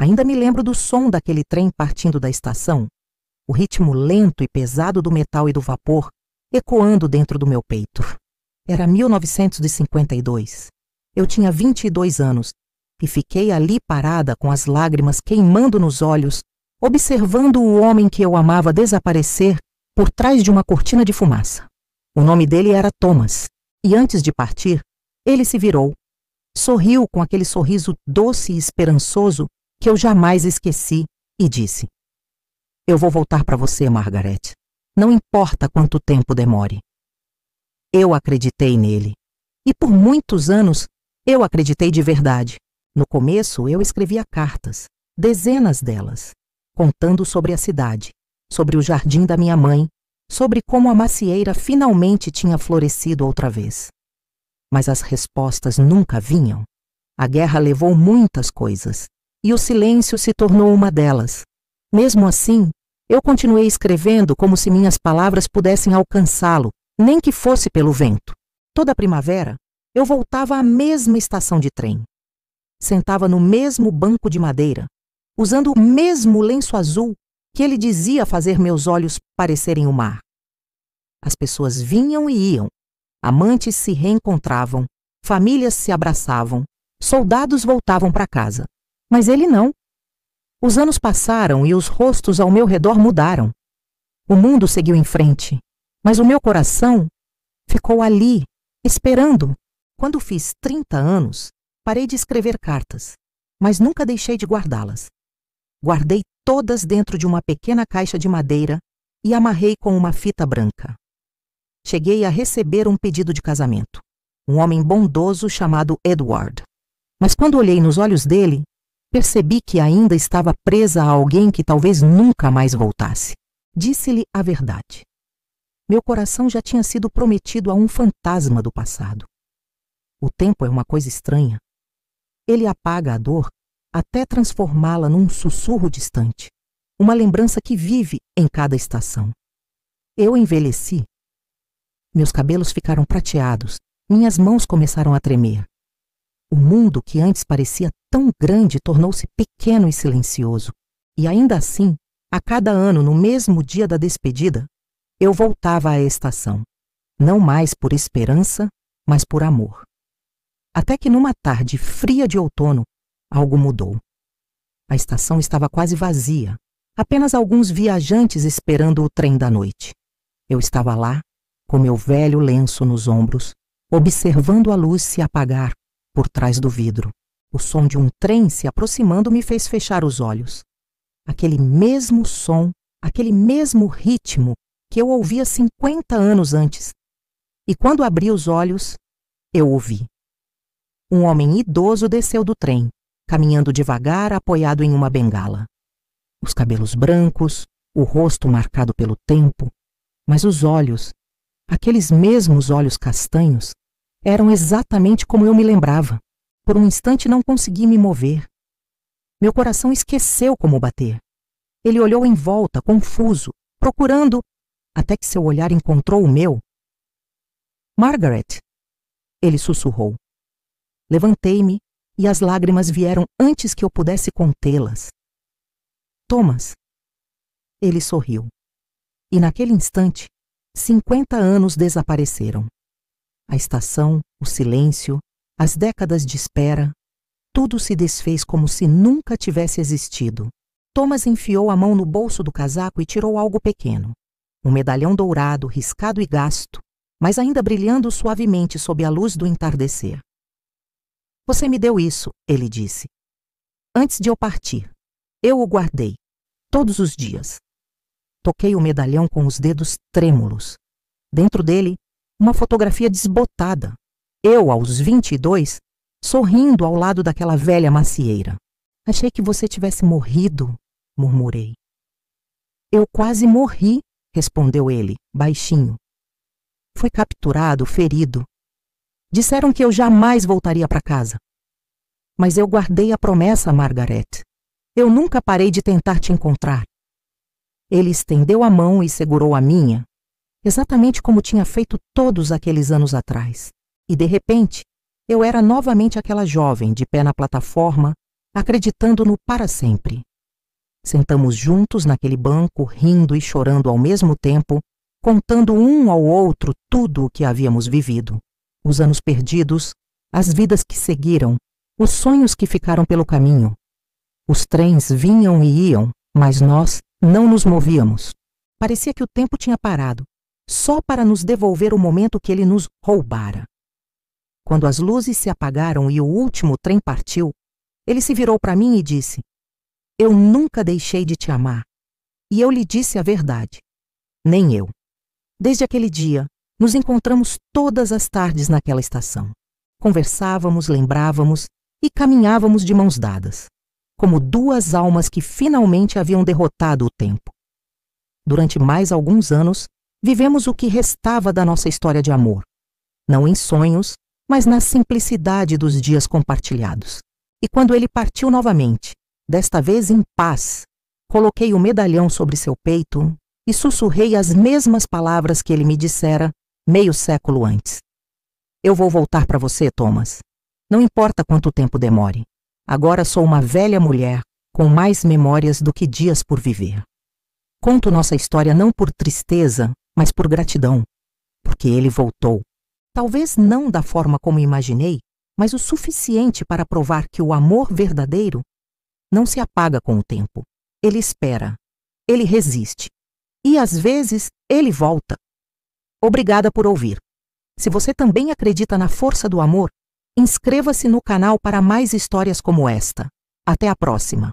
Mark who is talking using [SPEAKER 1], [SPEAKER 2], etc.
[SPEAKER 1] Ainda me lembro do som daquele trem partindo da estação, o ritmo lento e pesado do metal e do vapor ecoando dentro do meu peito. Era 1952. Eu tinha 22 anos e fiquei ali parada com as lágrimas queimando nos olhos, observando o homem que eu amava desaparecer por trás de uma cortina de fumaça. O nome dele era Thomas, e antes de partir, ele se virou, sorriu com aquele sorriso doce e esperançoso que eu jamais esqueci e disse: "Eu vou voltar para você, Margaret. Não importa quanto tempo demore." Eu acreditei nele. E por muitos anos eu acreditei de verdade. No começo eu escrevia cartas, dezenas delas, contando sobre a cidade, sobre o jardim da minha mãe, sobre como a macieira finalmente tinha florescido outra vez. Mas as respostas nunca vinham. A guerra levou muitas coisas, e o silêncio se tornou uma delas. Mesmo assim, eu continuei escrevendo como se minhas palavras pudessem alcançá-lo, nem que fosse pelo vento. Toda primavera, eu voltava à mesma estação de trem. Sentava no mesmo banco de madeira, usando o mesmo lenço azul que ele dizia fazer meus olhos parecerem o mar. As pessoas vinham e iam, amantes se reencontravam, famílias se abraçavam, soldados voltavam para casa. Mas ele não. Os anos passaram e os rostos ao meu redor mudaram. O mundo seguiu em frente, mas o meu coração ficou ali, esperando. Quando fiz 30 anos, parei de escrever cartas, mas nunca deixei de guardá-las. Guardei todas dentro de uma pequena caixa de madeira e amarrei com uma fita branca. Cheguei a receber um pedido de casamento. Um homem bondoso chamado Edward. Mas quando olhei nos olhos dele, percebi que ainda estava presa a alguém que talvez nunca mais voltasse. Disse-lhe a verdade. Meu coração já tinha sido prometido a um fantasma do passado. O tempo é uma coisa estranha. Ele apaga a dor até transformá-la num sussurro distante, uma lembrança que vive em cada estação. Eu envelheci. Meus cabelos ficaram prateados, minhas mãos começaram a tremer. O mundo que antes parecia tão grande tornou-se pequeno e silencioso. E ainda assim, a cada ano, no mesmo dia da despedida, eu voltava à estação. Não mais por esperança, mas por amor. Até que numa tarde fria de outono, algo mudou. A estação estava quase vazia, apenas alguns viajantes esperando o trem da noite. Eu estava lá, com meu velho lenço nos ombros, observando a luz se apagar por trás do vidro. O som de um trem se aproximando me fez fechar os olhos. Aquele mesmo som, aquele mesmo ritmo que eu ouvia 50 anos antes. E quando abri os olhos, eu ouvi. Um homem idoso desceu do trem, caminhando devagar, apoiado em uma bengala. Os cabelos brancos, o rosto marcado pelo tempo, mas os olhos, aqueles mesmos olhos castanhos, eram exatamente como eu me lembrava. Por um instante não consegui me mover. Meu coração esqueceu como bater. Ele olhou em volta, confuso, procurando, até que seu olhar encontrou o meu. "Margaret", ele sussurrou. Levantei-me e as lágrimas vieram antes que eu pudesse contê-las. "Thomas", ele sorriu. E naquele instante, 50 anos desapareceram. A estação, o silêncio, as décadas de espera, tudo se desfez como se nunca tivesse existido. Thomas enfiou a mão no bolso do casaco e tirou algo pequeno. Um medalhão dourado, riscado e gasto, mas ainda brilhando suavemente sob a luz do entardecer. "Você me deu isso", ele disse. "Antes de eu partir. Eu o guardei, todos os dias." Toquei o medalhão com os dedos trêmulos. Dentro dele, uma fotografia desbotada. Eu, aos 22, sorrindo ao lado daquela velha macieira. "Achei que você tivesse morrido", murmurei. "Eu quase morri", respondeu ele, baixinho. "Fui capturado, ferido. Disseram que eu jamais voltaria para casa. Mas eu guardei a promessa, Margaret. Eu nunca parei de tentar te encontrar." Ele estendeu a mão e segurou a minha, exatamente como tinha feito todos aqueles anos atrás. E de repente, eu era novamente aquela jovem de pé na plataforma, acreditando-no para sempre. Sentamos juntos naquele banco, rindo e chorando ao mesmo tempo, contando um ao outro tudo o que havíamos vivido. Os anos perdidos, as vidas que seguiram, os sonhos que ficaram pelo caminho. Os trens vinham e iam, mas nós não nos movíamos. Parecia que o tempo tinha parado, só para nos devolver o momento que ele nos roubara. Quando as luzes se apagaram e o último trem partiu, ele se virou para mim e disse: "Eu nunca deixei de te amar." E eu lhe disse a verdade. Nem eu. Desde aquele dia, nos encontramos todas as tardes naquela estação. Conversávamos, lembrávamos e caminhávamos de mãos dadas, como duas almas que finalmente haviam derrotado o tempo. Durante mais alguns anos, vivemos o que restava da nossa história de amor, não em sonhos, mas na simplicidade dos dias compartilhados. E quando ele partiu novamente, desta vez em paz, coloquei o medalhão sobre seu peito e sussurrei as mesmas palavras que ele me dissera meio século antes. "Eu vou voltar para você, Thomas. Não importa quanto tempo demore. Agora sou uma velha mulher com mais memórias do que dias por viver. Conto nossa história não por tristeza, mas por gratidão, porque ele voltou. Talvez não da forma como imaginei, mas o suficiente para provar que o amor verdadeiro não se apaga com o tempo. Ele espera, ele resiste, e às vezes ele volta." Obrigada por ouvir. Se você também acredita na força do amor, inscreva-se no canal para mais histórias como esta. Até a próxima!